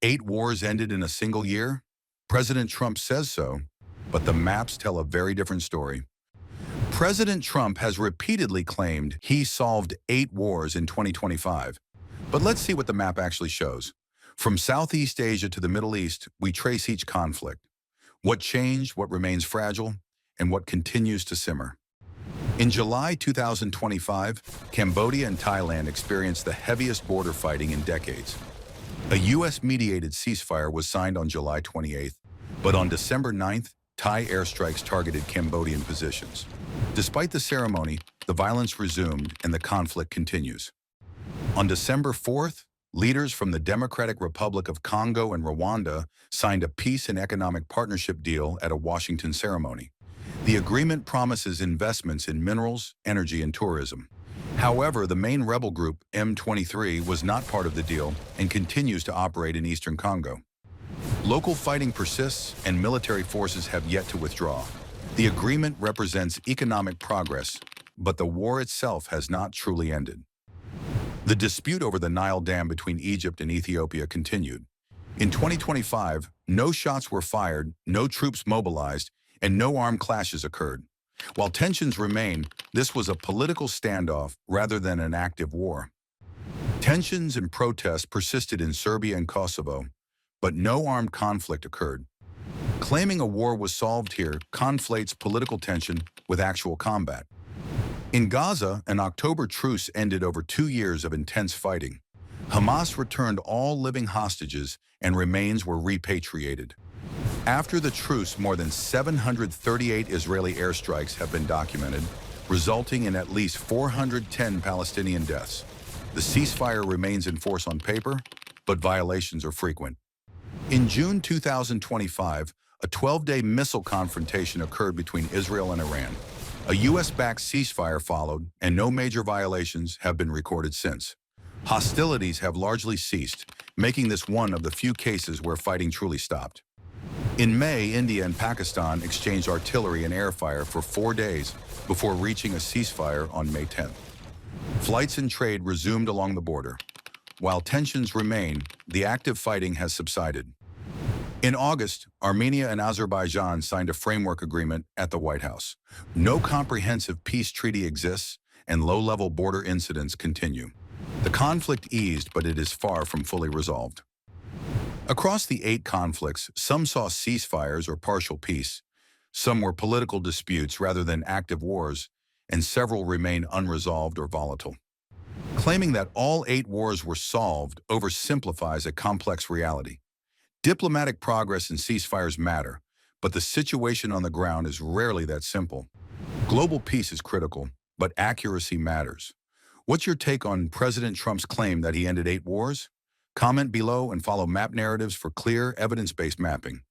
8 wars ended in a single year? President Trump says so, but the maps tell a very different story. President Trump has repeatedly claimed he solved 8 wars in 2025. But let's see what the map actually shows. From Southeast Asia to the Middle East, we trace each conflict. What changed, what remains fragile, and what continues to simmer. In July 2025, Cambodia and Thailand experienced the heaviest border fighting in decades. A U.S.-mediated ceasefire was signed on July 28th, but on December 9th, Thai airstrikes targeted Cambodian positions. Despite the ceremony, the violence resumed and the conflict continues. On December 4th, leaders from the Democratic Republic of Congo and Rwanda signed a peace and economic partnership deal at a Washington ceremony. The agreement promises investments in minerals, energy, and tourism. However, the main rebel group, M23, was not part of the deal and continues to operate in eastern Congo. Local fighting persists and military forces have yet to withdraw. The agreement represents economic progress, but the war itself has not truly ended. The dispute over the Nile Dam between Egypt and Ethiopia continued. In 2025, no shots were fired, no troops mobilized, and no armed clashes occurred. While tensions remain, this was a political standoff rather than an active war. Tensions and protests persisted in Serbia and Kosovo, but no armed conflict occurred. Claiming a war was solved here conflates political tension with actual combat. In Gaza, an October truce ended over 2 years of intense fighting. Hamas returned all living hostages and remains were repatriated. After the truce, more than 738 Israeli airstrikes have been documented, resulting in at least 410 Palestinian deaths. The ceasefire remains in force on paper, but violations are frequent. In June 2025, a 12-day missile confrontation occurred between Israel and Iran. A U.S.-backed ceasefire followed, and no major violations have been recorded since. Hostilities have largely ceased, making this one of the few cases where fighting truly stopped. In May, India and Pakistan exchanged artillery and air fire for 4 days before reaching a ceasefire on May 10th. Flights and trade resumed along the border. While tensions remain, the active fighting has subsided. In August, Armenia and Azerbaijan signed a framework agreement at the White House. No comprehensive peace treaty exists, and low-level border incidents continue. The conflict eased, but it is far from fully resolved. Across the 8 conflicts, some saw ceasefires or partial peace, some were political disputes rather than active wars, and several remain unresolved or volatile. Claiming that all 8 wars were solved oversimplifies a complex reality. Diplomatic progress and ceasefires matter, but the situation on the ground is rarely that simple. Global peace is critical, but accuracy matters. What's your take on President Trump's claim that he ended 8 wars? Comment below and follow MapNarratives for clear, evidence-based mapping.